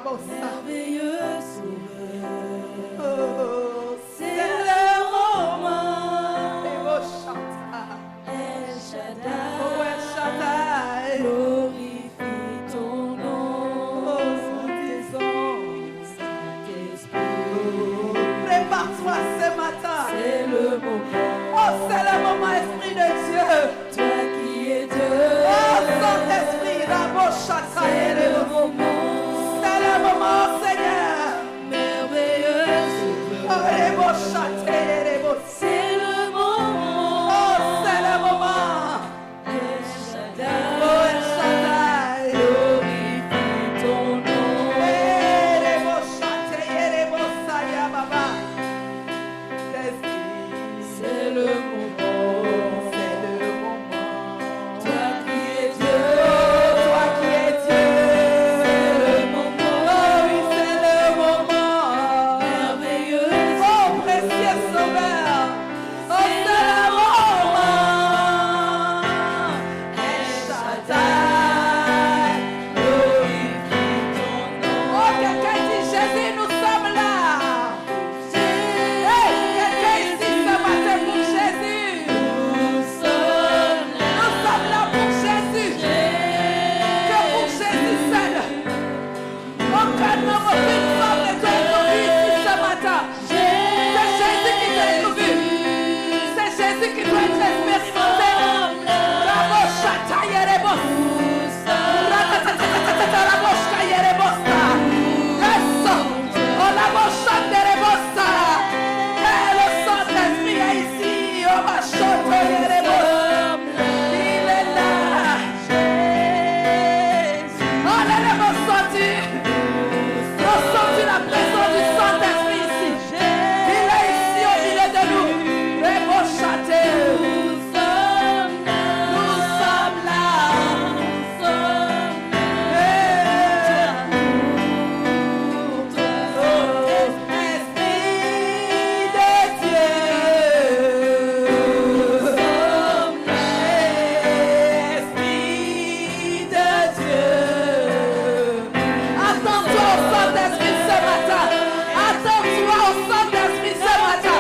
merveilleux Sauveur. Oh, C'est le moment. El Shaddai. Oh, El Shaddai. Glorifie ton nom. Oh, disons. Saint-Esprit. Prépare-toi ce matin. C'est le moment. Oh, c'est le moment, Esprit de Dieu. Toi qui es Dieu. Oh, Saint-Esprit, Raboshata. C'est le moment. C'est le moment, Seigneur. Merveilleux Oh, Sauveur. Reboshate, Reboshate. C'est le moment. Oh, c'est le moment. El Shaddai. Oh, El Shaddai. Glorifie ton nom. Reboshate, Rebosaya, Baba. C'est le moment. C'est le moment. Toi qui es Dieu. Toi qui es Dieu. C'est le moment. Oh oui, c'est le moment. Merveilleux. Oh, précieux Sauveur. Oh, c'est le moment. El Shaddai. Glorifie ton nom. Oh, quelqu'un dit Jésus, nous sommes là. Hey, quelqu'un ici ce matin pour Jésus. Nous sommes là. Nous sommes là pour Jésus. Que pour Jésus seul. Aucun homme, aucune femme ne doit être vu ici ce matin. C'est Jésus qui doit être vu. C'est Jésus qui doit être expérimenté. Bravo, Chatayerebos. Ratatatatatatarabos, Kayerebosa. Eso. Oh, la Boshanderebosa. Et le Saint-Esprit est ici. Oh, ma Chatayerebos. Il est là. Oh, l'élève ressenti la présence du Saint-Esprit ici. Il est ici au milieu de nous. Reboshate. Nous sommes là. Esprit de Dieu. Esprit de Dieu. Attends-toi au Saint-Esprit ce matin. Attends-toi au Saint-Esprit ce matin.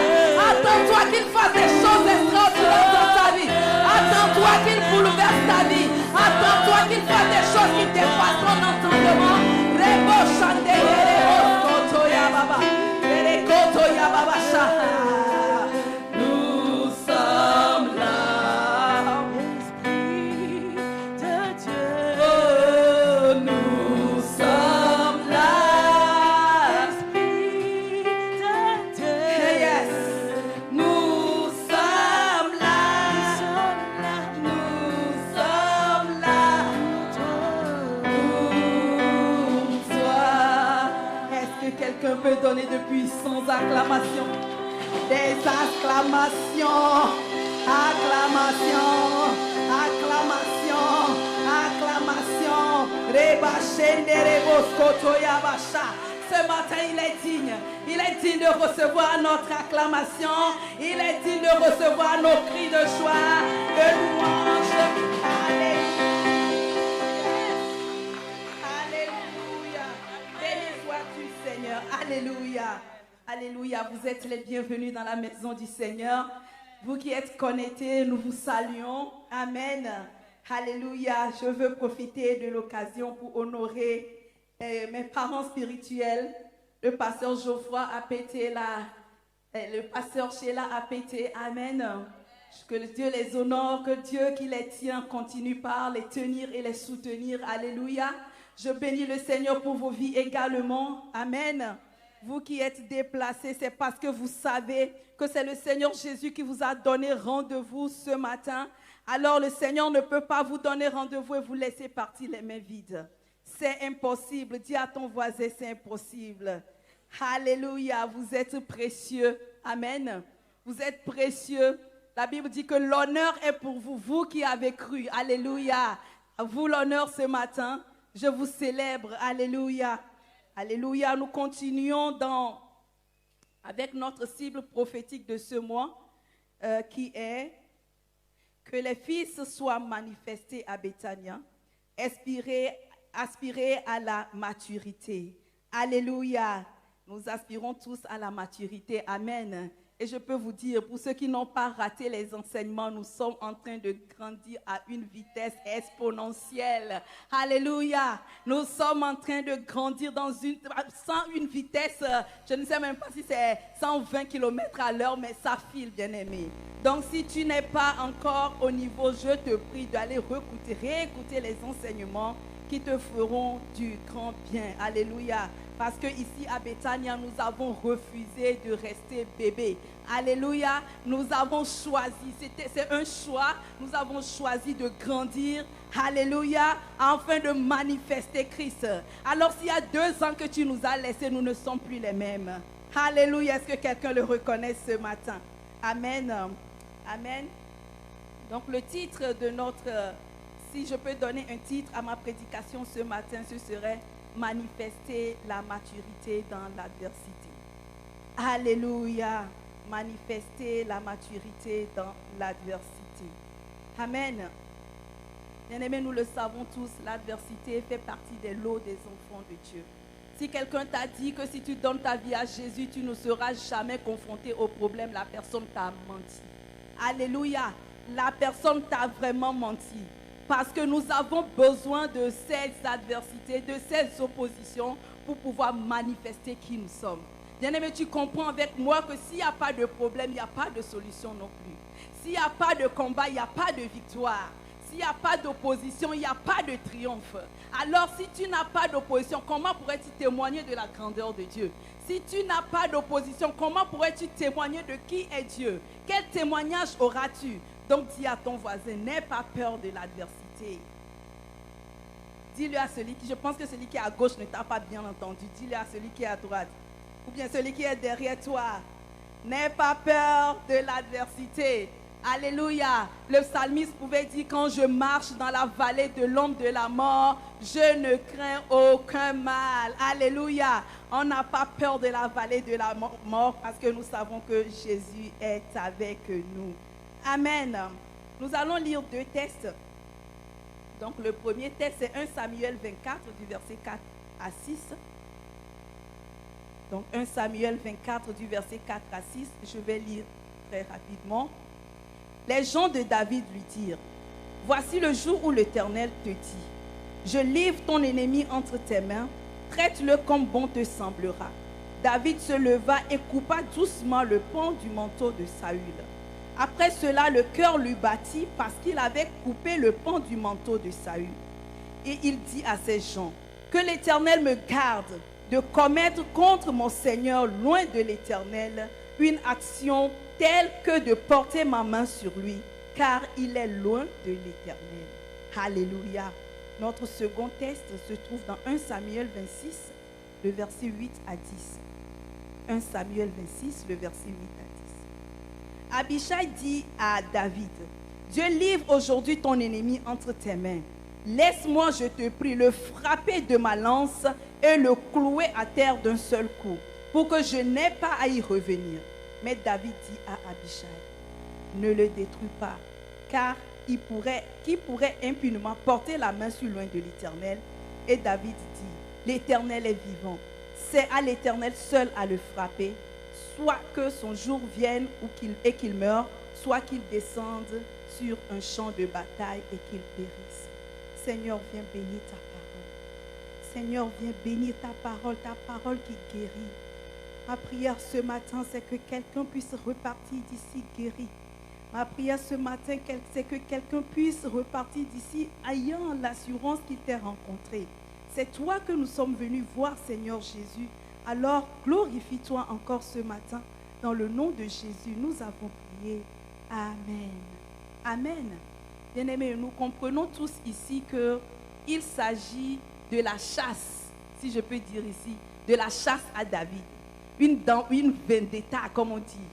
Attends-toi qu'il fasse des choses extraordinaires dans ta vie. Attends-toi qu'il bouleverse ta vie. Attends-toi qu'il fasse des choses qui dépassent ton entendement. Rebo Shande Rebo Koto Ya Baba. Rebe Koto Ya Baba Sha. Nous sommes là. Esprit de Dieu. Oh, nous sommes là. Esprit de Dieu. Yes. Nous sommes là. Nous sommes là. Toi. Est-ce que quelqu'un peut donner de puissance acclamation? Des acclamations. Acclamation. Acclamation. Acclamation. Reba Shende Rebo Skoto Yabasha. Ce matin, il est digne. Il est digne de recevoir notre acclamation. Il est digne de recevoir nos cris de joie, de louange. Alléluia. Alléluia. Béni sois-tu, Seigneur. Alléluia. Alléluia. Vous êtes les bienvenus dans la maison du Seigneur. Vous qui êtes connectés, nous vous saluons. Amen. Alléluia. Je veux profiter de l'occasion pour honorer mes parents spirituels, le pasteur Geoffroy a pété le pasteur Sheila a pété. Amen. Que Dieu les honore, que Dieu qui les tient continue par les tenir et les soutenir. Alléluia. Je bénis le Seigneur pour vos vies également. Amen. Vous qui êtes déplacés, c'est parce que vous savez que c'est le Seigneur Jésus qui vous a donné rendez-vous ce matin. Alors le Seigneur ne peut pas vous donner rendez-vous et vous laisser partir les mains vides. C'est impossible. Dis à ton voisin, c'est impossible. Alléluia. Vous êtes précieux. Amen. Vous êtes précieux. La Bible dit que l'honneur est pour vous, vous qui avez cru. Alléluia. À vous l'honneur ce matin. Je vous célèbre. Alléluia. Alléluia. Nous continuons avec notre cible prophétique de ce mois qui est que les fils soient manifestés à Béthania, aspirer à la maturité. Alléluia. Nous aspirons tous à la maturité. Amen. Et je peux vous dire, pour ceux qui n'ont pas raté les enseignements, nous sommes en train de grandir à une vitesse exponentielle. Alléluia. Nous sommes en train de grandir sans une vitesse, je ne sais même pas si c'est 120 km à l'heure, mais ça file, bien-aimé. Donc si tu n'es pas encore au niveau, je te prie d'aller réécouter les enseignements qui te feront du grand bien. Alléluia. Parce que ici à Bethania, nous avons refusé de rester bébé. Alléluia. Nous avons choisi, c'est un choix, nous avons choisi de grandir. Alléluia. Afin de manifester Christ. Alors s'il y a 2 ans que tu nous as laissés, nous ne sommes plus les mêmes. Alléluia. Est-ce que quelqu'un le reconnaît ce matin? Amen. Amen. Donc le titre de notre... Si je peux donner un titre à ma prédication ce matin, ce serait « Manifester la maturité dans l'adversité ». Alléluia. Manifester la maturité dans l'adversité. Amen. Bien-aimés, nous le savons tous, l'adversité fait partie des lots des enfants de Dieu. Si quelqu'un t'a dit que si tu donnes ta vie à Jésus, tu ne seras jamais confronté au problème, la personne t'a menti. Alléluia. La personne t'a vraiment menti. Parce que nous avons besoin de ces adversités, de ces oppositions pour pouvoir manifester qui nous sommes. Bien-aimé, tu comprends avec moi que s'il n'y a pas de problème, il n'y a pas de solution non plus. S'il n'y a pas de combat, il n'y a pas de victoire. S'il n'y a pas d'opposition, il n'y a pas de triomphe. Alors si tu n'as pas d'opposition, comment pourrais-tu témoigner de la grandeur de Dieu? Si tu n'as pas d'opposition, comment pourrais-tu témoigner de qui est Dieu? Quel témoignage auras-tu? Donc dis à ton voisin, n'aie pas peur de l'adversité. Dis-le à celui qui, je pense que celui qui est à gauche ne t'a pas bien entendu. Dis-le à celui qui est à droite. Ou bien celui qui est derrière toi. N'aie pas peur de l'adversité. Alléluia. Le psalmiste pouvait dire, quand je marche dans la vallée de l'ombre de la mort, je ne crains aucun mal. Alléluia. On n'a pas peur de la vallée de la mort parce que nous savons que Jésus est avec nous. Amen. Nous allons lire 2 textes. Donc le premier texte c'est 1 Samuel 24 du verset 4 à 6. Donc 1 Samuel 24 du verset 4 à 6. Je vais lire très rapidement. Les gens de David lui dirent, voici le jour où l'Éternel te dit, je livre ton ennemi entre tes mains, traite-le comme bon te semblera. David se leva et coupa doucement le pan du manteau de Saül. Après cela, le cœur lui battit parce qu'il avait coupé le pan du manteau de Saül. Et il dit à ses gens, que l'Éternel me garde de commettre contre mon Seigneur, loin de l'Éternel, une action telle que de porter ma main sur lui, car il est loin de l'Éternel. Alléluia. Notre second texte se trouve dans 1 Samuel 26, le verset 8 à 10. 1 Samuel 26, le verset 8 à 10. Abishai dit à David, Dieu livre aujourd'hui ton ennemi entre tes mains. Laisse-moi, je te prie, le frapper de ma lance et le clouer à terre d'un seul coup, pour que je n'aie pas à y revenir. Mais David dit à Abishai, ne le détruis pas, car qui pourrait impunément porter la main sur loin de l'Éternel? Et David dit, l'Éternel est vivant, c'est à l'Éternel seul à le frapper, soit que son jour vienne et qu'il meure, soit qu'il descende sur un champ de bataille et qu'il périsse. Seigneur, viens bénir ta parole. Seigneur, viens bénir ta parole qui guérit. Ma prière ce matin, c'est que quelqu'un puisse repartir d'ici guéri. Ma prière ce matin, c'est que quelqu'un puisse repartir d'ici ayant l'assurance qu'il t'ait rencontré. C'est toi que nous sommes venus voir, Seigneur Jésus. Alors, glorifie-toi encore ce matin. Dans le nom de Jésus, nous avons prié. Amen. Amen. Bien-aimés, nous comprenons tous ici qu'il s'agit de la chasse, si je peux dire ici, de la chasse à David. Une vendetta, comme on dit,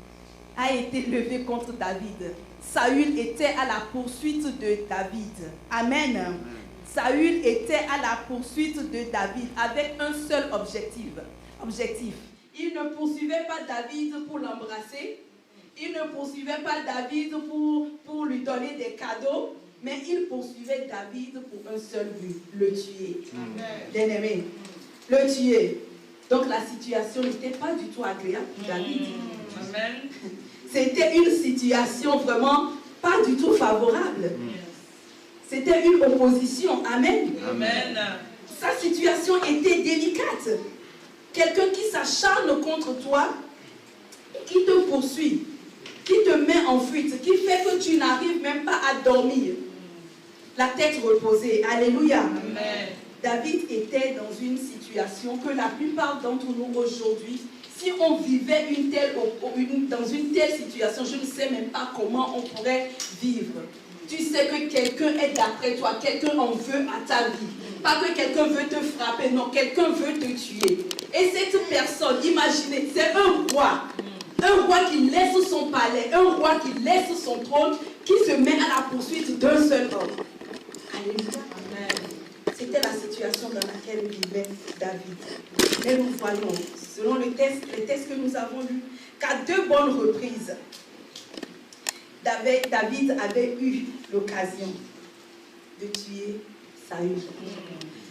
a été levée contre David. Saül était à la poursuite de David. Amen. Saül était à la poursuite de David avec un seul objectif. Il ne poursuivait pas David pour l'embrasser. Il ne poursuivait pas David pour lui donner des cadeaux. Mais il poursuivait David pour un seul but, le tuer. Bien-aimé, le tuer. Donc la situation n'était pas du tout agréable pour David. Amen. C'était une situation vraiment pas du tout favorable. C'était une opposition. Amen. Amen. Sa situation était délicate. Quelqu'un qui s'acharne contre toi, qui te poursuit, qui te met en fuite, qui fait que tu n'arrives même pas à dormir. La tête reposée. Alléluia. Amen. David était dans une situation que la plupart d'entre nous aujourd'hui, si on vivait dans une telle situation, je ne sais même pas comment on pourrait vivre. Tu sais que quelqu'un est d'après toi, quelqu'un en veut à ta vie. Pas que quelqu'un veut te frapper, non, quelqu'un veut te tuer. Et cette personne, imaginez, c'est un roi. Un roi qui laisse son palais, un roi qui laisse son trône, qui se met à la poursuite d'un seul homme. Alléluia. C'était la situation dans laquelle vivait David. Mais nous voyons, selon les textes que nous avons lus, qu'à 2 bonnes reprises, David avait eu l'occasion de tuer Saül.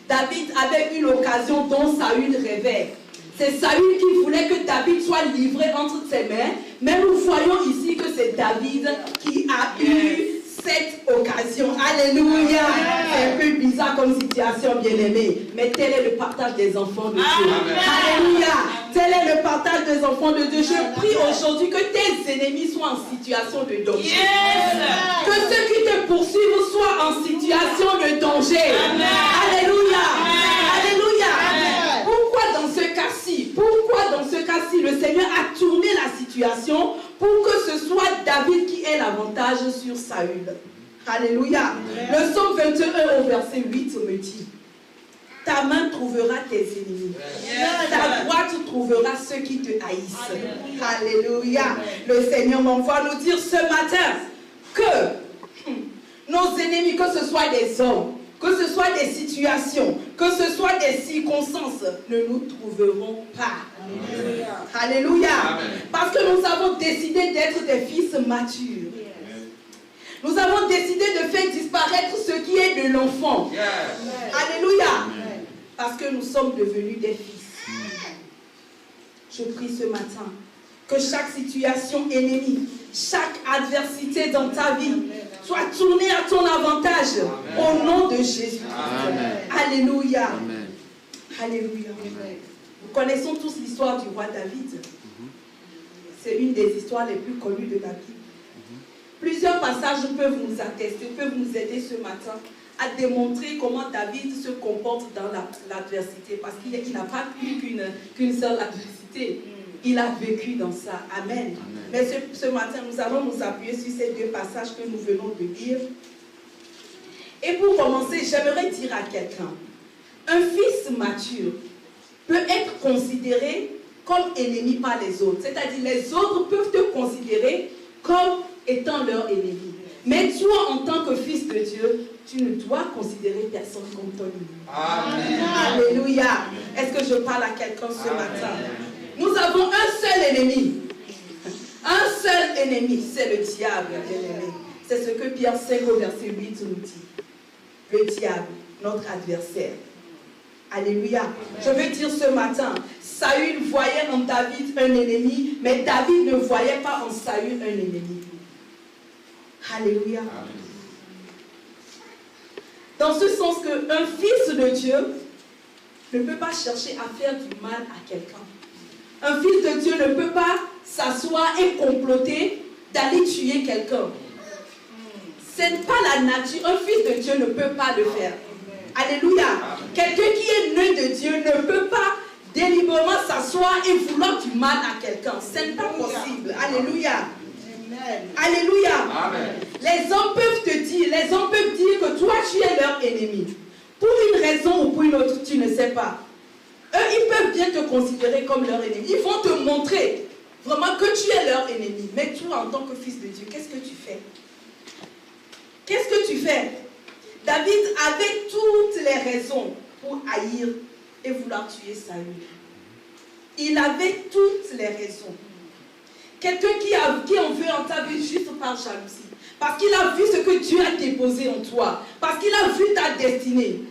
David avait eu l'occasion dont Saül rêvait. C'est Saül qui voulait que David soit livré entre ses mains, mais nous voyons ici que c'est David qui a eu cette occasion. Alléluia. C'est un peu bizarre comme situation, bien-aimé, mais tel est le partage des enfants de Dieu. Alléluia. Tel est le partage des enfants de Dieu. Je prie aujourd'hui que tes ennemis soient en situation de danger. Que ceux qui te poursuivent soient en situation de danger. Alléluia. Alléluia. Pourquoi dans ce cas-ci, le Seigneur a tourné la situation pour que ce soit David qui ait l'avantage sur Saül. Alléluia. Le psaume 21 au verset 8 me dit: ta main trouvera tes ennemis. Ta droite trouvera ceux qui te haïssent. Alléluia. Le Seigneur m'envoie nous dire ce matin que nos ennemis, que ce soit des hommes, que ce soit des situations, que ce soit des circonstances, ne nous trouveront pas. Alléluia. Parce que nous avons décidé d'être des fils matures. Nous avons décidé de faire disparaître ce qui est de l'enfant. Alléluia. Parce que nous sommes devenus des fils. Je prie ce matin que chaque situation ennemie, chaque adversité dans ta vie soit tournée à ton avantage. Au nom de Jésus. Alléluia. Alléluia. Nous connaissons tous l'histoire du roi David. C'est une des histoires les plus connues de la Bible. Plusieurs passages peuvent nous attester, peuvent nous aider ce matin à démontrer comment David se comporte dans l'adversité. Parce qu'il n'a pas eu qu'une seule adversité. Il a vécu dans ça. Amen. Mais ce matin, nous allons nous appuyer sur ces 2 passages que nous venons de lire. Et pour commencer, j'aimerais dire à quelqu'un, un fils mature peut être considéré comme ennemi par les autres. C'est-à-dire, les autres peuvent te considérer comme étant leur ennemi. Mais toi, en tant que fils de Dieu, tu ne dois considérer personne comme ton ennemi. Amen. Alléluia. Est-ce que je parle à quelqu'un ce matin? Nous avons un seul ennemi. Un seul ennemi, c'est le diable, bien-aimé. C'est ce que Pierre 5 au verset 8 nous dit. Le diable, notre adversaire. Alléluia. Je veux dire ce matin, Saül voyait en David un ennemi, mais David ne voyait pas en Saül un ennemi. Alléluia. Dans ce sens qu'un fils de Dieu ne peut pas chercher à faire du mal à quelqu'un. Un fils de Dieu ne peut pas s'asseoir et comploter d'aller tuer quelqu'un. Ce n'est pas la nature. Un fils de Dieu ne peut pas le faire. Alléluia. Quelqu'un qui est né de Dieu ne peut pas délibérément s'asseoir et vouloir du mal à quelqu'un. Ce n'est pas possible. Alléluia. Alléluia. Amen. Les hommes peuvent te dire, que toi tu es leur ennemi. Pour une raison ou pour une autre, tu ne sais pas. Eux, ils peuvent bien te considérer comme leur ennemi. Ils vont te montrer vraiment que tu es leur ennemi. Mais toi, en tant que fils de Dieu, qu'est-ce que tu fais? Qu'est-ce que tu fais? David avait toutes les raisons pour haïr et vouloir tuer Saül. Il avait toutes les raisons. Quelqu'un qui en veut en ta vie juste par jalousie. Parce qu'il a vu ce que Dieu a déposé en toi. Parce qu'il a vu ta destinée.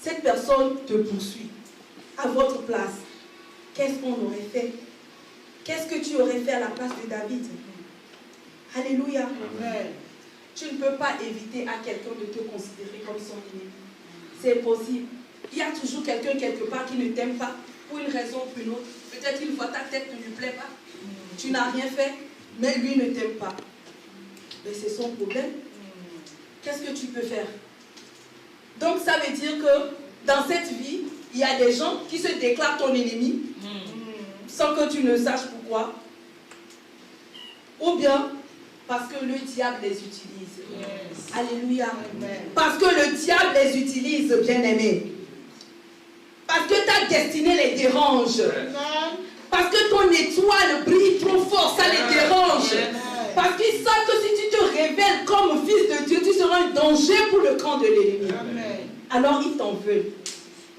Cette personne te poursuit. À votre place, qu'est-ce qu'on aurait fait? Qu'est-ce que tu aurais fait à la place de David? Alléluia. Amen. Tu ne peux pas éviter à quelqu'un de te considérer comme son ennemi. C'est impossible. Il y a toujours quelqu'un quelque part qui ne t'aime pas pour une raison ou pour une autre. Peut-être une fois ta tête ne lui plaît pas. Tu n'as rien fait, mais lui ne t'aime pas. Mais c'est son problème. Qu'est-ce que tu peux faire? Donc ça veut dire que dans cette vie, il y a des gens qui se déclarent ton ennemi sans que tu ne saches pourquoi. Ou bien parce que le diable les utilise. Yes. Alléluia. Amen. Parce que le diable les utilise, bien-aimés. Parce que ta destinée les dérange. Parce que ton étoile brille trop fort, ça les dérange. Parce qu'ils savent que si tu te révèles comme fils de Dieu, tu seras un danger pour le camp de l'ennemi. Alors ils t'en veulent.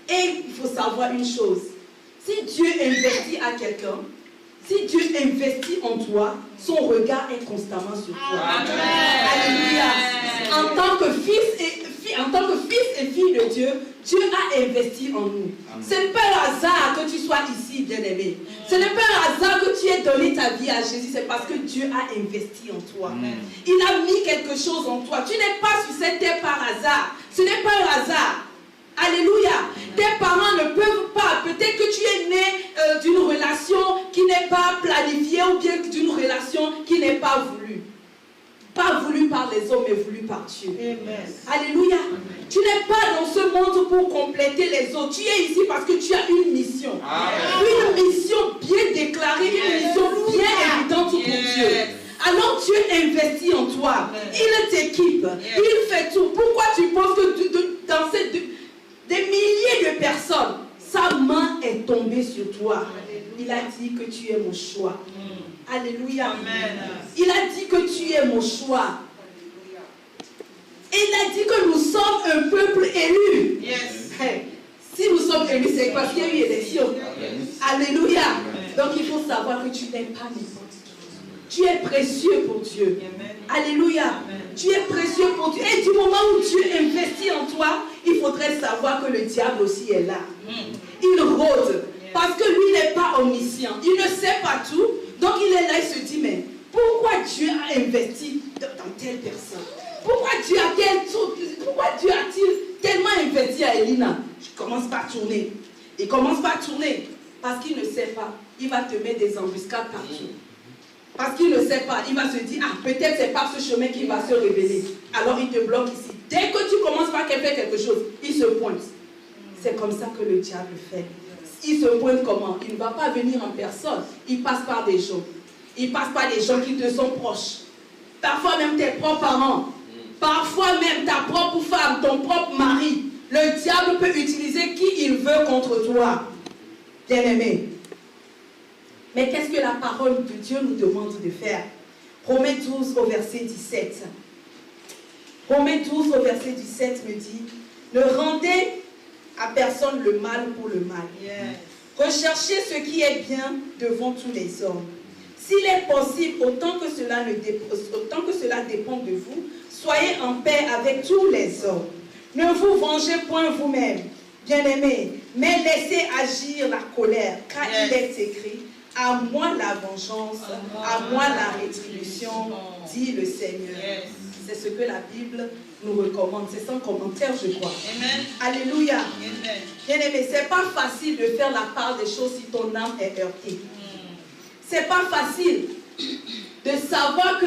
Et il faut savoir une chose. Si Dieu investit à quelqu'un, si Dieu investit en toi, son regard est constamment sur toi. Amen. Alléluia. En tant que fils et fille de Dieu, Dieu a investi en nous. Ce n'est pas un hasard que tu sois ici, bien-aimé. Ce n'est pas un hasard que tu aies donné ta vie à Jésus. C'est parce que Dieu a investi en toi. Il a mis quelque chose en toi. Tu n'es pas sur cette terre par hasard. Ce n'est pas un hasard. Alléluia. Tes parents ne peuvent pas. Peut-être que tu es né d'une relation qui n'est pas planifiée ou bien d'une relation qui n'est pas voulue. Pas voulu par les hommes, mais voulu par Dieu. Amen. Alléluia. Tu n'es pas dans ce monde pour compléter les autres. Tu es ici parce que tu as une mission. Amen. Une mission bien déclarée, une mission bien évidente pour Dieu. Alors Dieu investit en toi. Il t'équipe. Il fait tout. Pourquoi tu penses que dans des milliers de personnes, sa main est tombée sur toi? Il a dit que tu es mon choix. Alléluia. Amen. Il a dit que tu es mon choix. Et il a dit que nous sommes un peuple élu. Yes. Hey, si nous sommes élus, c'est parce qu'il y a eu élection. Alléluia. Donc il faut savoir que tu n'es pas n'importe qui. Tu es précieux pour Dieu. Alléluia. Tu es précieux pour Dieu. Et du moment où Dieu investit en toi, il faudrait savoir que le diable aussi est là. Il rôde. Parce que lui n'est pas omniscient. Il ne sait pas tout. Donc il est là, il se dit, mais pourquoi Dieu a investi dans telle personne? Pourquoi Dieu a-t-il tellement investi à Elina? Je commence par tourner. Il commence par tourner. Parce qu'il ne sait pas. Il va te mettre des embuscades partout. Parce qu'il ne sait pas. Il va se dire, ah, peut-être c'est par ce chemin qu'il va se révéler. Alors il te bloque ici. Dès que tu commences par faire quelque chose, il se pointe. C'est comme ça que le diable fait. Il se pointe comment? Il ne va pas venir en personne. Il passe par des gens. Il passe par des gens qui te sont proches. Parfois même tes propres parents. Parfois même ta propre femme, ton propre mari. Le diable peut utiliser qui il veut contre toi. Bien-aimé. Mais qu'est-ce que la parole de Dieu nous demande de faire? Romains 12 au verset 17. Romains 12 au verset 17 me dit, ne rendez à personne le mal pour le mal. Yes. Recherchez ce qui est bien devant tous les hommes. S'il est possible, autant que cela dépend de vous, soyez en paix avec tous les hommes. Ne vous vengez point vous-même, bien-aimés, mais laissez agir la colère, car Yes. il est écrit, à moi la vengeance, à moi la rétribution, dit le Seigneur. Yes. C'est ce que la Bible nous recommande. C'est sans commentaire, je crois. Amen. Alléluia. Amen. Bien-aimé, c'est pas facile de faire la part des choses si ton âme est heurtée. C'est pas facile de savoir que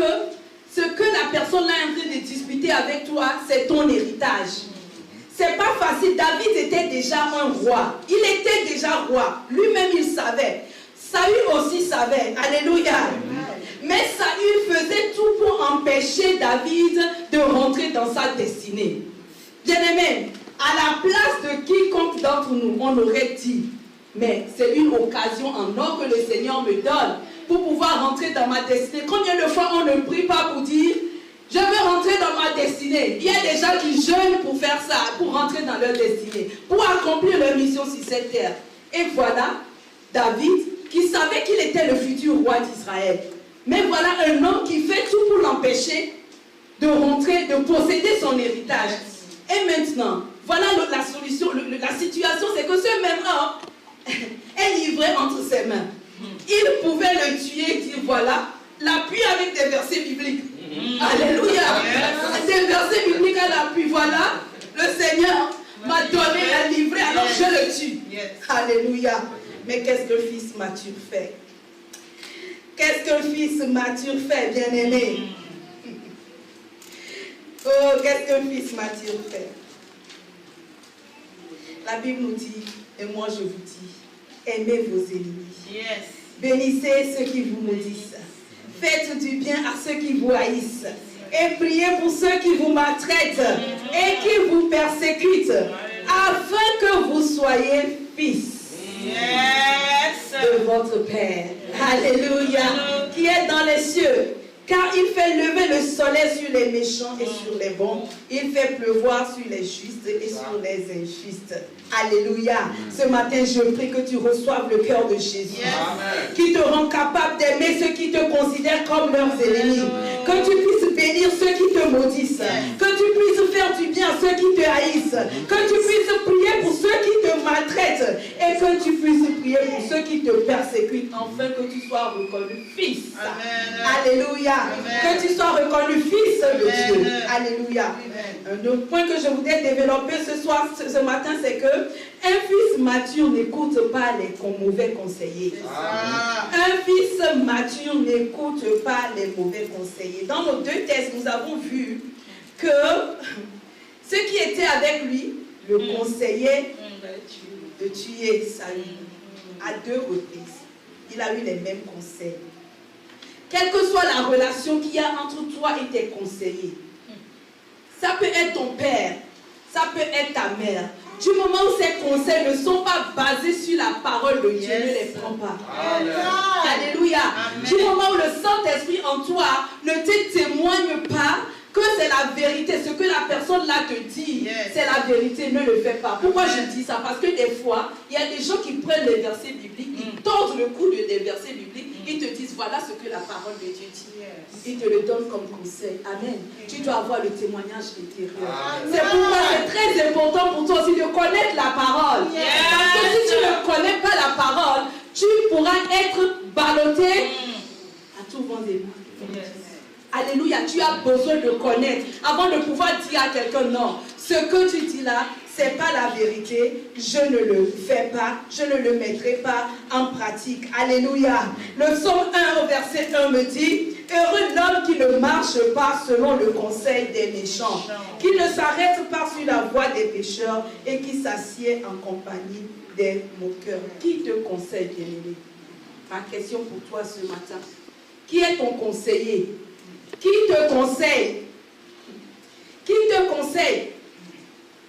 ce que la personne là est en train de discuter avec toi, c'est ton héritage. C'est pas facile. David était déjà un roi. Il était déjà roi. Lui-même, il savait. Saül aussi savait. Alléluia. Mais Saül faisait tout pour empêcher David de rentrer dans sa destinée. Bien-aimé, à la place de quiconque d'entre nous, on aurait dit, mais c'est une occasion en or que le Seigneur me donne pour pouvoir rentrer dans ma destinée. Combien de fois on ne prie pas pour dire, je veux rentrer dans ma destinée? Il y a des gens qui jeûnent pour faire ça, pour rentrer dans leur destinée, pour accomplir leur mission sur cette terre. Et voilà, David, qui savait qu'il était le futur roi d'Israël. Mais voilà un homme qui fait tout pour l'empêcher de rentrer, de posséder son héritage. Et maintenant, voilà la solution, la situation, c'est que ce même homme, est livré entre ses mains. Il pouvait le tuer et dire voilà, l'appui avec des versets bibliques. Alléluia. Des versets bibliques à l'appui. Voilà, le Seigneur m'a donné la livrée, alors je le tue. Alléluia. Mais qu'est-ce que le fils mature fait? Qu'est-ce que le fils mature fait, bien-aimé? Oh, qu'est-ce que le fils mature fait? La Bible nous dit, et moi je vous dis, aimez vos ennemis. Bénissez ceux qui vous maudissent. Faites du bien à ceux qui vous haïssent. Et priez pour ceux qui vous maltraitent et qui vous persécutent, afin que vous soyez fils de votre Père. Alléluia. Qui est dans les cieux. Car il fait lever le soleil sur les méchants et sur les bons. Il fait pleuvoir sur les justes et sur les injustes. Alléluia. Ce matin, je prie que tu reçoives le cœur de Jésus. Qui te rend capable d'aimer ceux qui te considèrent comme leurs ennemis. Que tu puisses bénir ceux qui te maudissent. Que tu puisses faire du bien à ceux qui te haïssent. Que tu puisses prier pour ceux qui te maltraitent. Et que tu puisses prier pour ceux qui te persécutent. Afin que tu sois reconnu fils. Alléluia. Amen. Que tu sois reconnu fils de Dieu. Alléluia. Un autre point que je voudrais développer ce matin, c'est que un fils mature n'écoute pas les mauvais conseillers. Un fils mature n'écoute pas les mauvais conseillers. Dans nos deux textes, nous avons vu que ceux qui étaient avec lui le conseillaient de tuer Saül à 2 reprises. Il a eu les mêmes conseils. Quelle que soit la relation qu'il y a entre toi et tes conseillers, ça peut être ton père, ça peut être ta mère. Du moment où ces conseils ne sont pas basés sur la parole de Dieu, ne les prends pas. Alléluia. Du moment où le Saint-Esprit en toi ne te témoigne pas que c'est la vérité, ce que la personne là te dit, c'est la vérité, ne le fais pas. Pourquoi je dis ça? Parce que des fois, il y a des gens qui prennent les versets bibliques, ils tordent le cou des versets bibliques, ils te disent voilà ce que la parole de Dieu dit. Ils te le donnent comme conseil. Amen. Tu dois avoir le témoignage intérieur. C'est pourquoi c'est très important pour toi aussi de connaître la parole. Parce que si tu ne connais pas la parole, tu pourras être ballotté à tout vent des vents. Alléluia, tu as besoin de connaître avant de pouvoir dire à quelqu'un non, ce que tu dis là, c'est pas la vérité, je ne le fais pas, je ne le mettrai pas en pratique. Alléluia. Le psaume 1 au verset 1 me dit, heureux l'homme qui ne marche pas selon le conseil des méchants, qui ne s'arrête pas sur la voie des pécheurs et qui s'assied en compagnie des moqueurs. Qui te conseille, bien-aimé? Ma question pour toi ce matin. Qui est ton conseiller? Qui te conseille? Qui te conseille?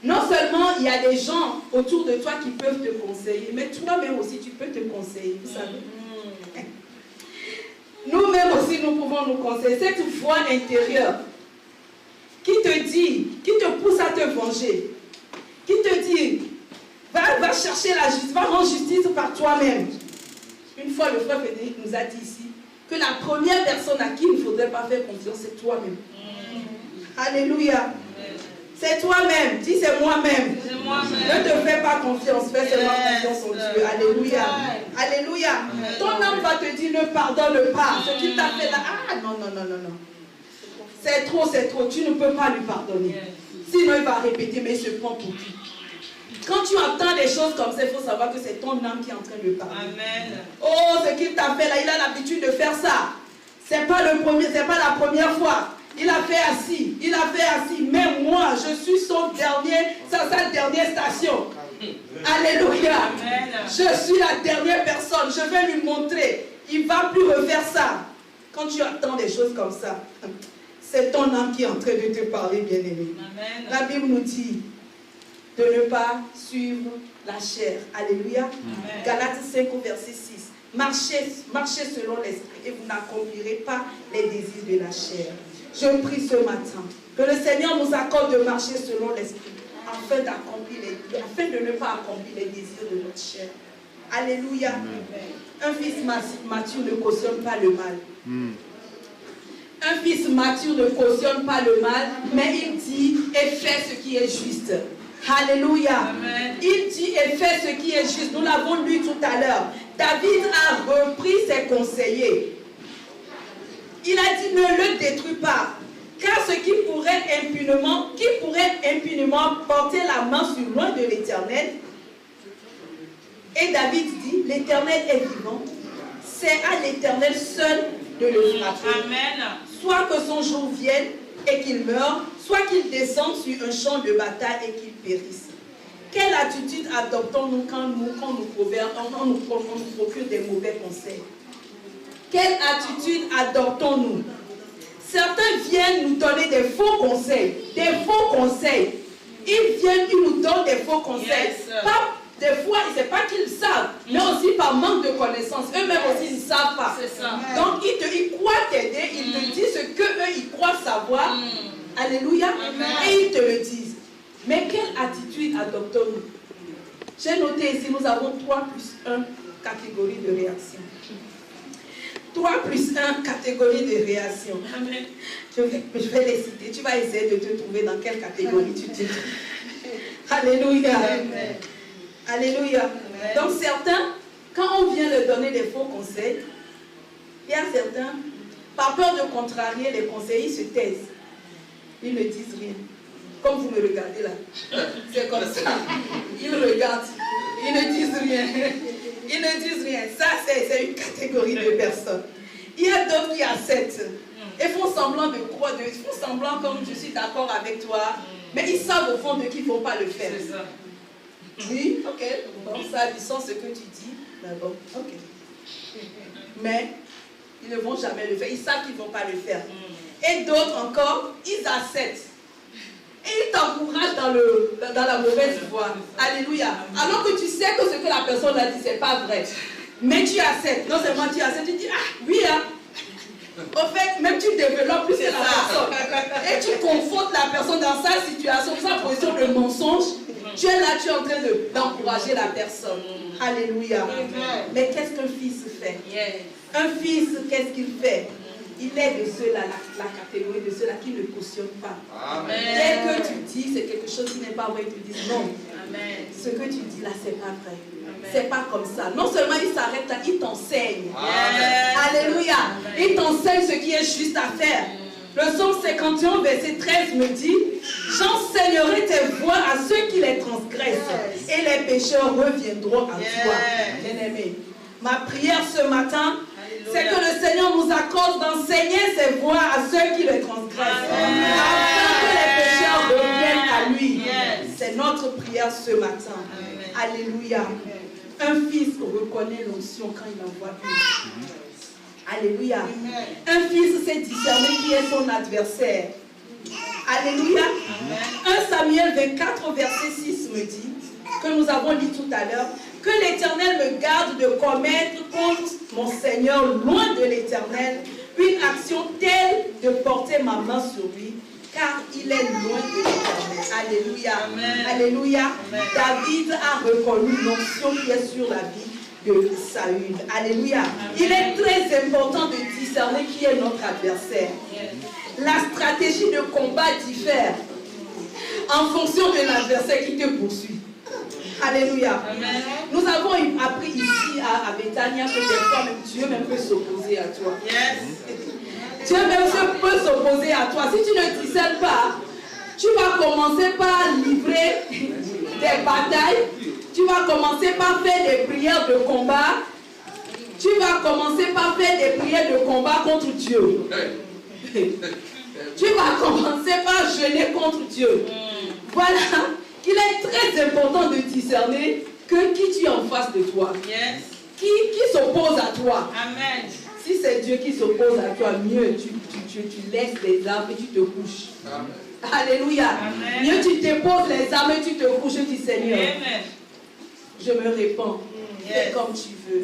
Non seulement il y a des gens autour de toi qui peuvent te conseiller, mais toi-même aussi tu peux te conseiller, vous savez. Nous-mêmes aussi nous pouvons nous conseiller. Cette voix intérieure qui te dit, qui te pousse à te venger, qui te dit, va chercher la justice, va rendre justice par toi-même. Une fois le frère Frédéric nous a dit ici, que la première personne à qui il ne faudrait pas faire confiance, c'est toi-même. Alléluia. C'est toi-même. Dis c'est moi-même. Ne te fais pas confiance. Fais seulement confiance en Dieu. Alléluia. Alléluia. Ton âme va te dire ne pardonne pas. Ce qu'il t'a fait là. Ah non, non, non, non, non. C'est trop, c'est trop. Tu ne peux pas lui pardonner. Sinon il va répéter, mais il se prend pour qui? Quand tu entends des choses comme ça, il faut savoir que c'est ton âme qui est en train de parler. Amen. Oh, ce qu'il t'a fait là, il a l'habitude de faire ça. C'est pas la première fois. Il a fait assis, mais moi, je suis sa dernière station. Alléluia. Amen. Je suis la dernière personne. Je vais lui montrer. Il ne va plus refaire ça. Quand tu entends des choses comme ça, c'est ton âme qui est en train de te parler, bien-aimé. La Bible nous dit de ne pas suivre la chair. Alléluia. Amen. Galates 5 au verset 6. Marchez selon l'esprit et vous n'accomplirez pas les désirs de la chair. Je prie ce matin que le Seigneur nous accorde de marcher selon l'esprit afin de ne pas accomplir les désirs de notre chair. Alléluia. Amen. Un fils mature ne cautionne pas le mal. Un fils mature ne cautionne pas le mal, mais il dit et fait ce qui est juste. Alléluia. Il dit et fait ce qui est juste. Nous l'avons lu tout à l'heure. David a repris ses conseillers. Il a dit ne le détruis pas. Car ce qui pourrait impunément porter la main sur loin de l'Éternel. Et David dit, l'Éternel est vivant. C'est à l'Éternel seul de le frapper. Amen. Soit que son jour vienne et qu'il meure, soit qu'il descende sur un champ de bataille et qu'il périsse. Quelle attitude adoptons-nous quand nous procure des mauvais conseils? Quelle attitude adoptons-nous? Certains viennent nous donner des faux conseils. Des faux conseils. Ils nous donnent des faux conseils. Yes. Des fois, ce n'est pas qu'ils savent, mais aussi par manque de connaissances. Eux-mêmes aussi, ils ne savent pas. C'est ça. Donc, ils croient t'aider, ils te disent ce qu'eux, ils croient savoir. Alléluia. Et ils te le disent. Mais quelle attitude adoptons-nous? J'ai noté ici, nous avons 3+1 catégories de réaction. 3+1 catégories de réaction. Amen. Je vais les citer. Tu vas essayer de te trouver dans quelle catégorie tu te trouves. Alléluia. Amen. Alléluia. Amen. Donc certains, quand on vient leur donner des faux conseils, il y a certains, par peur de contrarier les conseils, ils se taisent. Ils ne disent rien. Comme vous me regardez là. C'est comme ça. Ils regardent. Ils ne disent rien. Ils ne disent rien. Ça, c'est une catégorie de personnes. Il y a d'autres qui acceptent. Ils font semblant de croire. Ils font semblant comme je suis d'accord avec toi. Mais ils savent au fond de qu'ils ne vont pas le faire. C'est ça. Oui, ok. Bon, ça a du sens ce que tu dis. D'accord, ok. Mais ils ne vont jamais le faire. Ils savent qu'ils ne vont pas le faire. Et d'autres encore, ils acceptent. Et ils t'encouragent dans la mauvaise voie. Alléluia. Alors que tu sais que ce que la personne a dit, ce n'est pas vrai. Mais tu acceptes. Non seulement tu acceptes, tu dis, ah oui, hein. Au fait, même tu développes plus que la personne. Et tu confortes la personne dans sa situation, sa position de mensonge. Tu es là, tu es en train d'encourager la personne. Alléluia. Mais qu'est-ce qu'un fils fait? Un fils, qu'est-ce qu'il fait? Il est de ceux-là, la catégorie de ceux-là qui ne cautionnent pas. Amen. Dès que tu dis c'est quelque chose qui n'est pas vrai, ils te disent non. Amen. Ce que tu dis là, c'est pas vrai. C'est pas comme ça. Non seulement il s'arrête là, il t'enseigne. Alléluia. Il t'enseigne ce qui est juste à faire. Le psaume 51, verset 13 me dit, j'enseignerai tes voies à ceux qui les transgressent et les pécheurs reviendront à toi. Bien-aimé, ma prière ce matin, c'est que le Seigneur nous accorde d'enseigner ses voies à ceux qui les transgressent. Afin que les pécheurs reviennent à lui. C'est notre prière ce matin. Alléluia. Un fils reconnaît l'onction quand il envoie une. Alléluia. Un fils sait discerner qui est son adversaire. Alléluia. 1 Samuel 24, verset 6 me dit, que nous avons lu tout à l'heure, que l'Éternel me garde de commettre contre mon Seigneur, loin de l'Éternel, une action telle de porter ma main sur lui, car il est loin de l'Éternel. Alléluia. Alléluia. David a reconnu l'onction qui est sur la vie de Saül. Alléluia. Il est très important de discerner qui est notre adversaire. La stratégie de combat diffère en fonction de l'adversaire qui te poursuit. Alléluia. Nous avons appris ici à Bethania que des fois même Dieu même peut s'opposer à toi. Dieu même peut s'opposer à toi. Si tu ne discernes pas, tu vas commencer par livrer des batailles. Tu vas commencer par faire des prières de combat. Tu vas commencer par faire des prières de combat contre Dieu. Tu vas commencer par jeûner contre Dieu. Voilà. Il est très important de discerner que qui tu es en face de toi. Qui s'oppose à toi. Amen. Si c'est Dieu qui s'oppose à toi, mieux tu laisses les armes et tu te couches. Alléluia. Amen. Mieux tu déposes les armes et tu te couches et tu dis Seigneur. Amen. Je me répands. Fais comme tu veux.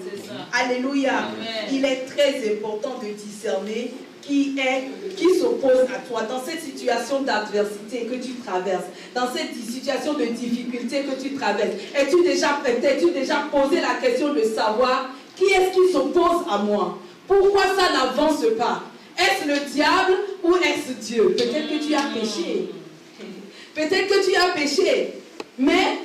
Alléluia. Amen. Il est très important de discerner qui s'oppose à toi dans cette situation d'adversité que tu traverses, dans cette situation de difficulté que tu traverses. As-tu déjà posé la question de savoir qui est-ce qui s'oppose à moi? Pourquoi ça n'avance pas? Est-ce le diable ou est-ce Dieu? Peut-être que tu as péché. Peut-être que tu as péché. Mais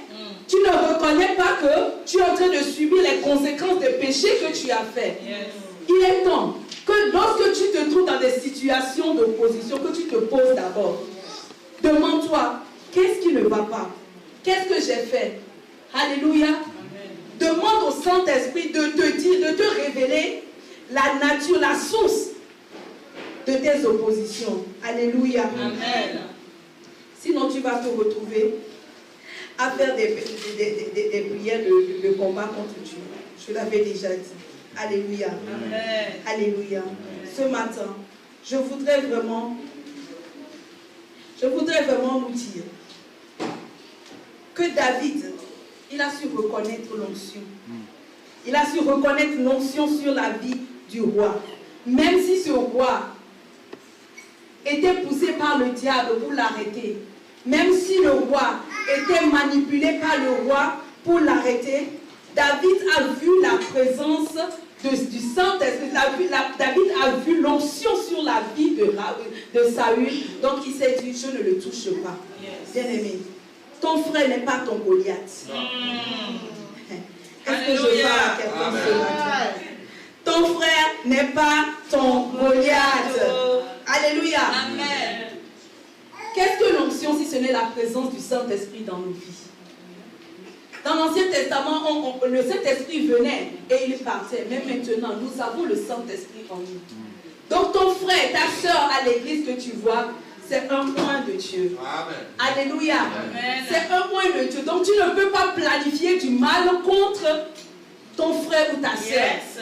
tu ne reconnais pas que tu es en train de subir les conséquences des péchés que tu as fait. Il est temps que lorsque tu te trouves dans des situations d'opposition, que tu te poses d'abord. Demande-toi, qu'est-ce qui ne va pas? Qu'est-ce que j'ai fait? Alléluia. Demande au Saint-Esprit de te dire, de te révéler la nature, la source de tes oppositions. Alléluia. Amen. Sinon, tu vas te retrouver à faire des prières de combat contre Dieu. Je l'avais déjà dit. Alléluia. Amen. Alléluia. Ce matin, je voudrais vraiment nous dire que David, il a su reconnaître l'onction. Il a su reconnaître l'onction sur la vie du roi. Même si ce roi était poussé par le diable pour l'arrêter, même si le roi était manipulé par le roi pour l'arrêter, David a vu la présence du Saint-Esprit. David a vu l'onction sur la vie de Saül. Donc il s'est dit, je ne le touche pas. Bien-aimé, ton frère n'est pas ton Goliath. Est-ce que je parle à quelqu'un ce matin? Ton frère n'est pas ton Goliath. Alléluia. Amen. Qu'est-ce que l'onction si ce n'est la présence du Saint-Esprit dans nos vies? Dans l'Ancien Testament, le Saint-Esprit venait et il partait. Mais maintenant, nous avons le Saint-Esprit en nous. Donc ton frère, ta soeur à l'église que tu vois, c'est un point de Dieu. Amen. Alléluia. Amen. C'est un point de Dieu. Donc tu ne peux pas planifier du mal contre ton frère ou ta soeur. Yes.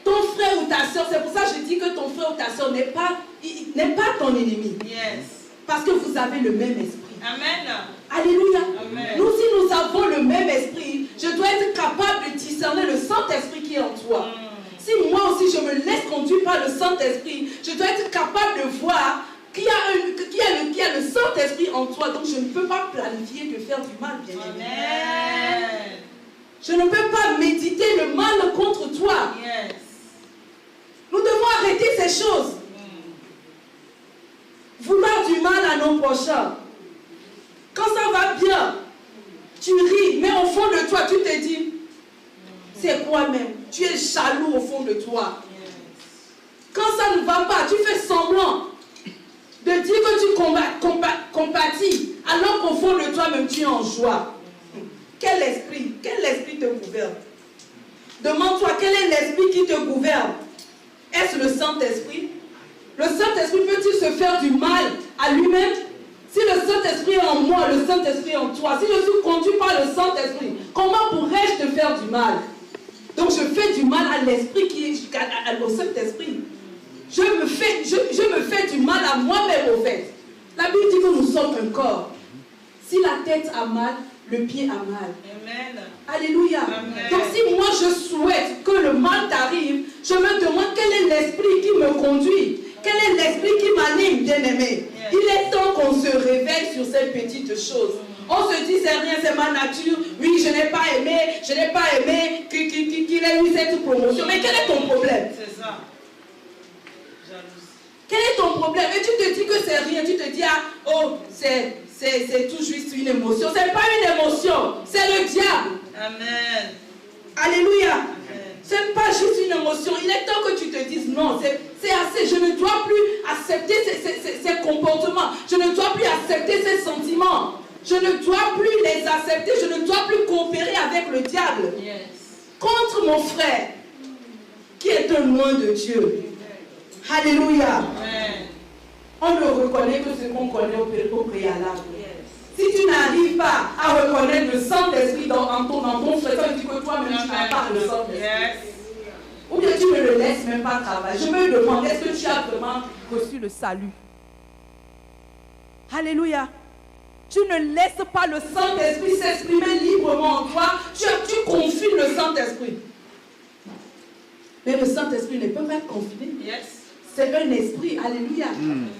Ton frère ou ta soeur, c'est pour ça que je dis que ton frère ou ta soeur n'est pas ton ennemi. Yes. Parce que vous avez le même esprit. Amen. Alléluia. Amen. Nous, si nous avons le même esprit, je dois être capable de discerner le Saint-Esprit qui est en toi. Si moi aussi je me laisse conduire par le Saint-Esprit, je dois être capable de voir qu'il y a le Saint-Esprit en toi. Donc je ne peux pas planifier de faire du mal, bien aimé. Amen. Je ne peux pas méditer le mal contre toi. Yes. Nous devons arrêter ces choses. Vouloir du mal à nos prochains. Quand ça va bien, tu ris, mais au fond de toi, tu te dis, c'est quoi même? Tu es jaloux au fond de toi. Quand ça ne va pas, tu fais semblant de dire que tu compatis, alors qu'au fond de toi-même, tu es en joie. Quel esprit te gouverne? Demande-toi, quel est l'esprit qui te gouverne? Est-ce le Saint-Esprit? Le Saint-Esprit peut-il se faire du mal à lui-même? Si le Saint-Esprit est en moi, le Saint-Esprit est en toi, si je suis conduit par le Saint-Esprit, comment pourrais-je te faire du mal? Donc je fais du mal à l'esprit qui est au Saint-Esprit. Je me fais du mal à moi-même au fait. La Bible dit que nous sommes un corps. Si la tête a mal, le pied a mal. Amen. Alléluia. Amen. Donc si moi je souhaite que le mal t'arrive, je me demande quel est l'esprit qui me conduit. Quel est l'esprit qui m'anime, bien-aimé? Yes. Il est temps qu'on se réveille sur ces petites choses. On se dit, c'est rien, c'est ma nature. Oui, je n'ai pas aimé qu'il ait eu cette promotion. Mais quel est ton problème? C'est ça. Jalousie. Quel est ton problème? Et tu te dis que c'est rien. Tu te dis, ah, oh, c'est tout juste une émotion. Ce n'est pas une émotion, c'est le diable. Amen. Alléluia. Amen. Ce n'est pas juste une émotion. Il est temps que tu te dises non, c'est assez. Je ne dois plus accepter ces comportements. Je ne dois plus accepter ces sentiments. Je ne dois plus les accepter. Je ne dois plus coopérer avec le diable. Yes. Contre mon frère qui est un loin de Dieu. Alléluia. Amen. On ne reconnaît que ce qu'on connaît au préalable. Yes. Si tu n'arrives pas à reconnaître le Saint-Esprit dans ton frère, ça veut dire que toi-même tu n'as pas le Saint-Esprit. Yes. Ou bien tu ne le laisses même pas travailler. Je me demande, est-ce que tu as vraiment reçu le salut? Alléluia. Tu ne laisses pas le Saint-Esprit s'exprimer librement en toi. Tu confines le Saint-Esprit. Mais le Saint-Esprit ne peut pas être confiné. Yes. C'est un esprit, alléluia.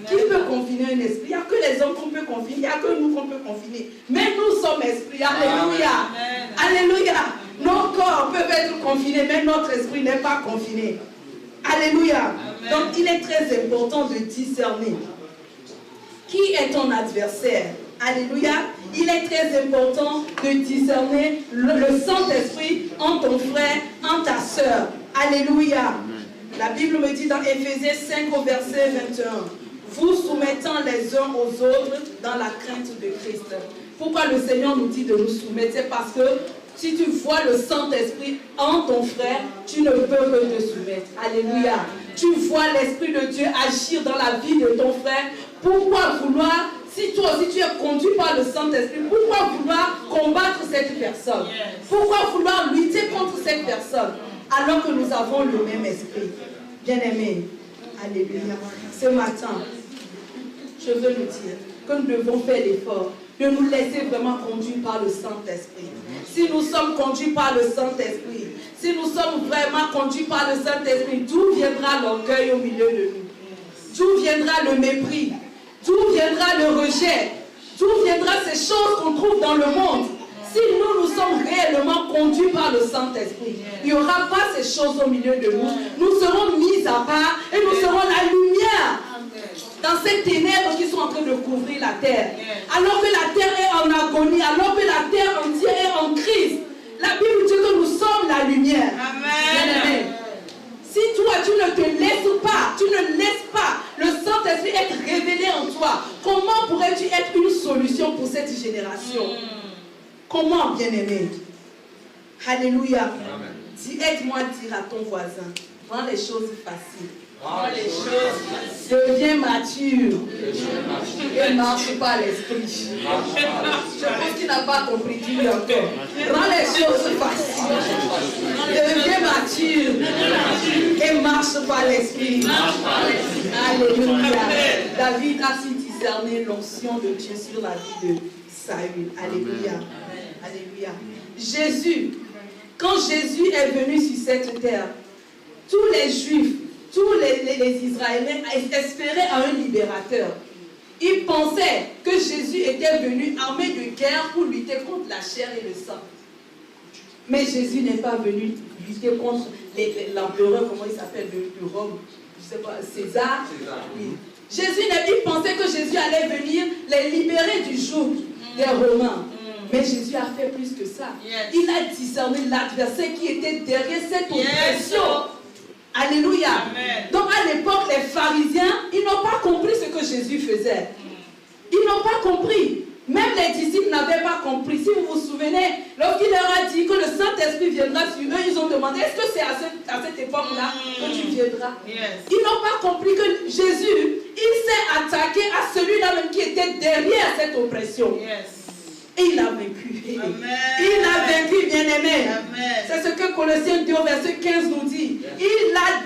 Qui peut confiner un esprit? Il n'y a que les hommes qu'on peut confiner, il n'y a que nous qu'on peut confiner. Mais nous sommes esprits, alléluia. Amen. Alléluia. Nos corps peuvent être confinés, mais notre esprit n'est pas confiné. Alléluia. Amen. Donc il est très important de discerner qui est ton adversaire. Alléluia. Il est très important de discerner le Saint-Esprit en ton frère, en ta sœur. Alléluia. La Bible me dit dans Éphésiens 5 au verset 21, vous soumettant les uns aux autres dans la crainte de Christ. Pourquoi le Seigneur nous dit de nous soumettre? C'est parce que si tu vois le Saint-Esprit en ton frère, tu ne peux que te soumettre. Alléluia. Tu vois l'Esprit de Dieu agir dans la vie de ton frère. Pourquoi vouloir, si toi aussi tu es conduit par le Saint-Esprit, pourquoi vouloir combattre cette personne? Pourquoi vouloir lutter contre cette personne alors que nous avons le même esprit? Bien-aimés, alléluia. Ce matin, je veux nous dire que nous devons faire l'effort de nous laisser vraiment conduire par le Saint-Esprit. Si nous sommes conduits par le Saint-Esprit, si nous sommes vraiment conduits par le Saint-Esprit, d'où viendra l'orgueil au milieu de nous? D'où viendra le mépris? D'où viendra le rejet? D'où viendra ces choses qu'on trouve dans le monde? Si nous sommes réellement conduits par le Saint-Esprit, il n'y aura pas ces choses au milieu de nous. Nous serons mis à part et nous serons la lumière dans ces ténèbres qui sont en train de couvrir la terre. Alors que la terre est en agonie, alors que la terre entière est en crise, la Bible dit que nous sommes la lumière. Amen. Si toi, tu ne te laisses pas, tu ne laisses pas le Saint-Esprit être révélé en toi, comment pourrais-tu être une solution pour cette génération? Comment, bien-aimé? Alléluia. Dis, aide-moi à dire à ton voisin, rends les choses faciles. Deviens mature et marche par l'esprit. Je pense qu'il n'a pas compris, dis-lui encore. Rends les choses faciles. Deviens mature et marche par l'esprit. Alléluia. David a su discerner l'onction de Dieu sur la vie de Saül. Alléluia. Alléluia. Jésus, quand Jésus est venu sur cette terre, tous les Juifs, tous les Israéliens espéraient à un libérateur. Ils pensaient que Jésus était venu armé de guerre pour lutter contre la chair et le sang. Mais Jésus n'est pas venu lutter contre l'empereur, comment il s'appelle, de Rome, je sais pas, César. Oui. Il pensait que Jésus allait venir les libérer du joug des Romains. Mais Jésus a fait plus que ça. Il a discerné l'adversaire qui était derrière cette oppression. Alléluia. Amen. Donc à l'époque, les pharisiens, ils n'ont pas compris ce que Jésus faisait. Ils n'ont pas compris. Même les disciples n'avaient pas compris. Si vous vous souvenez, lorsqu'il leur a dit que le Saint-Esprit viendra sur eux, ils ont demandé, est-ce que c'est à cette époque-là que tu viendras? Ils n'ont pas compris que Jésus, il s'est attaqué à celui-là même qui était derrière cette oppression. Et il a vaincu. Amen. Il a vaincu, bien-aimé. C'est ce que Colossiens 2, verset 15 nous dit. Il a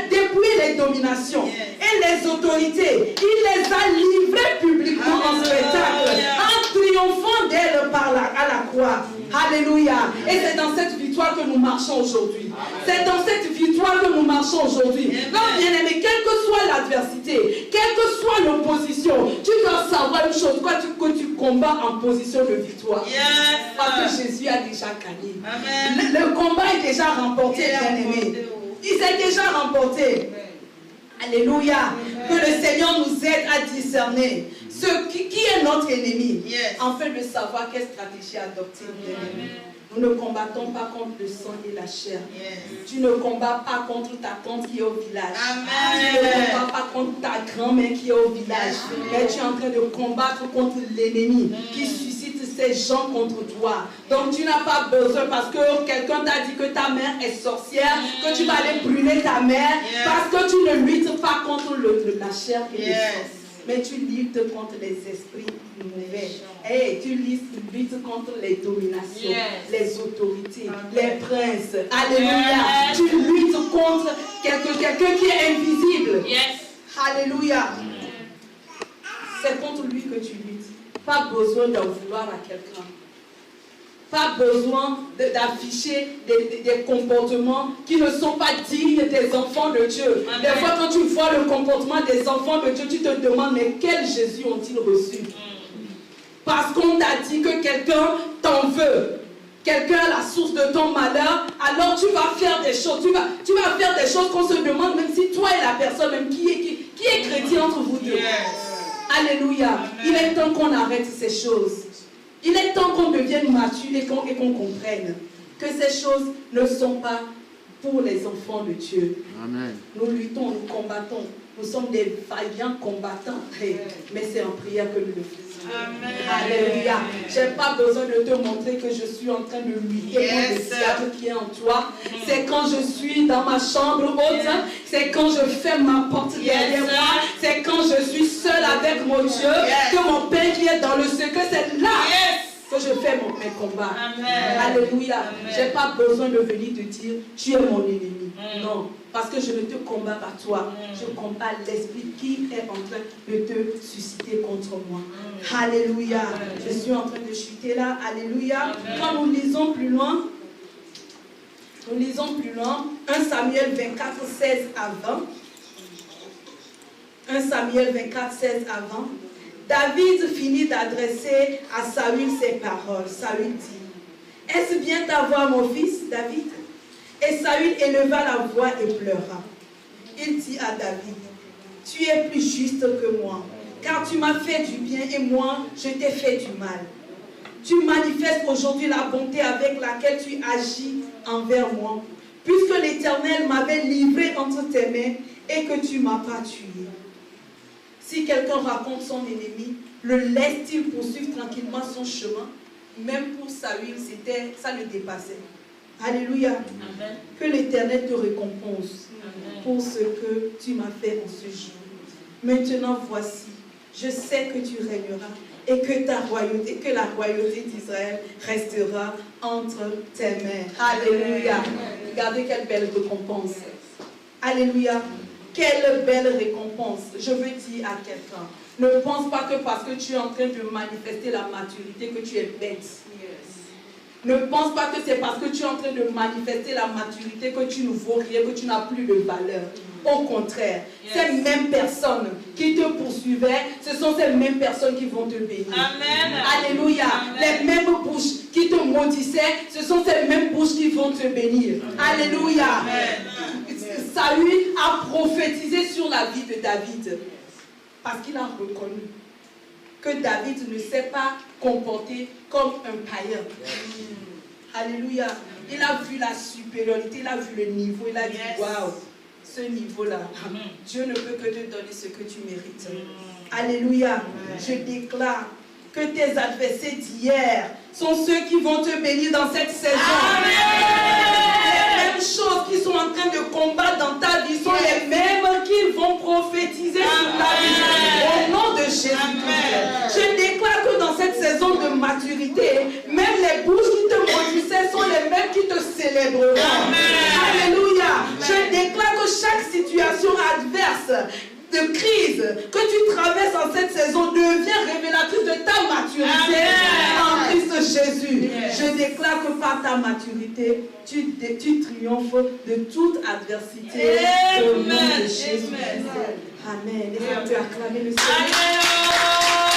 dépouillé les dominations et les autorités. Il les a livrées publiquement en spectacle, en triomphant d'elles à la croix. Alléluia. Et c'est dans cette victoire que nous marchons aujourd'hui. C'est dans cette victoire que nous marchons aujourd'hui. Donc, bien-aimé, quelle que soit l'adversité, quelle que soit l'opposition, tu dois savoir une chose, que tu combats en position de victoire. Parce que Jésus a déjà gagné. Le combat est déjà remporté, bien-aimé. Il s'est déjà remporté. Alléluia. Que le Seigneur nous aide à discerner qui est notre ennemi, afin de savoir quelle stratégie adopter. Nous ne combattons pas contre le sang et la chair. Tu ne combats pas contre ta tante qui est au village. Tu ne combats pas contre ta grand-mère qui est au village. Mais tu es en train de combattre contre l'ennemi qui suscite ces gens contre toi. Donc tu n'as pas besoin, parce que quelqu'un t'a dit que ta mère est sorcière, que tu vas aller brûler ta mère, parce que tu ne luttes pas contre la chair et le sang. Mais tu luttes contre les esprits mauvais. Et tu luttes contre les dominations, les autorités, les princes. Alléluia. Tu luttes contre quelqu'un qui est invisible. Alléluia. C'est contre lui que tu luttes. Pas besoin d'en vouloir à quelqu'un. Pas besoin d'afficher des comportements qui ne sont pas dignes des enfants de Dieu. Amen. Des fois, quand tu vois le comportement des enfants de Dieu, tu te demandes, mais quel Jésus ont-ils reçu? Parce qu'on t'a dit que quelqu'un t'en veut. Quelqu'un est la source de ton malheur, alors tu vas faire des choses. Tu vas faire des choses qu'on se demande, même si toi et la personne même qui est chrétien entre vous deux. Alléluia. Amen. Il est temps qu'on arrête ces choses. Il est temps qu'on devienne mature et qu'on comprenne que ces choses ne sont pas pour les enfants de Dieu. Amen. Nous luttons, nous combattons. Nous sommes des vaillants combattants. Mais c'est en prière que nous le faisons. Amen. Alléluia. Je n'ai pas besoin de te montrer que je suis en train de lutter contre le diable qui est en toi. C'est quand je suis dans ma chambre haute. C'est quand je ferme ma porte derrière moi. C'est quand je suis seul avec mon Dieu. Que mon Père qui est dans le secret, c'est là que je fais mes combats. Amen. Alléluia. Je n'ai pas besoin de venir te dire, tu es mon ennemi. Non. Parce que je ne te combats pas toi. Je combats l'esprit qui est en train de te susciter contre moi. Alléluia. Je suis en train de chuter là. Alléluia. Quand nous lisons plus loin, 1 Samuel 24, 16 à 20. 1 Samuel 24, 16 à 20. David finit d'adresser à Saül ces paroles. Saül dit, est-ce bien d'avoir mon fils, David? Et Saül éleva la voix et pleura. Il dit à David, tu es plus juste que moi, car tu m'as fait du bien et moi, je t'ai fait du mal. Tu manifestes aujourd'hui la bonté avec laquelle tu agis envers moi, puisque l'Éternel m'avait livré entre tes mains et que tu ne m'as pas tué. Si quelqu'un raconte son ennemi, le laisse-t-il poursuivre tranquillement son chemin? Même pour Saül, ça le dépassait. Alléluia. Amen. Que l'Éternel te récompense Amen. pour ce que tu m'as fait en ce jour. Maintenant, voici, je sais que tu régneras et que la royauté d'Israël restera entre tes mains. Alléluia. Regardez quelle belle récompense. Alléluia. Quelle belle récompense. Je veux dire à quelqu'un, ne pense pas que parce que tu es en train de manifester la maturité que tu es bête. Ne pense pas que c'est parce que tu es en train de manifester la maturité que tu ne vaux rien, que tu n'as plus de valeur. Au contraire, ces mêmes personnes qui te poursuivaient, ce sont ces mêmes personnes qui vont te bénir. Amen. Alléluia. Amen. Les mêmes bouches qui te maudissaient, ce sont ces mêmes bouches qui vont te bénir. Alléluia. Saül a prophétisé sur la vie de David parce qu'il a reconnu que David ne s'est pas comporté comme un païen. Alléluia. Il a vu la supériorité, il a vu le niveau, il a dit waouh, ce niveau-là, Dieu ne peut que te donner ce que tu mérites. Alléluia. Je déclare que tes adversaires d'hier sont ceux qui vont te bénir dans cette saison. Les mêmes choses qui sont en train de combattre dans ta vie sont les mêmes qui vont prophétiser sur ta vie. Au nom de Jésus-Christ. Je déclare que dans cette saison de maturité, même les bouches qui te maudissaient sont les mêmes qui te célébreront. Alléluia. Je déclare que chaque situation adverse de crise que tu traverses en cette saison devient révélatrice de ta maturité en Christ Jésus. Je déclare que par ta maturité, tu triomphes de toute adversité au nom de Jésus. Amen. Et on peut acclamer le Seigneur.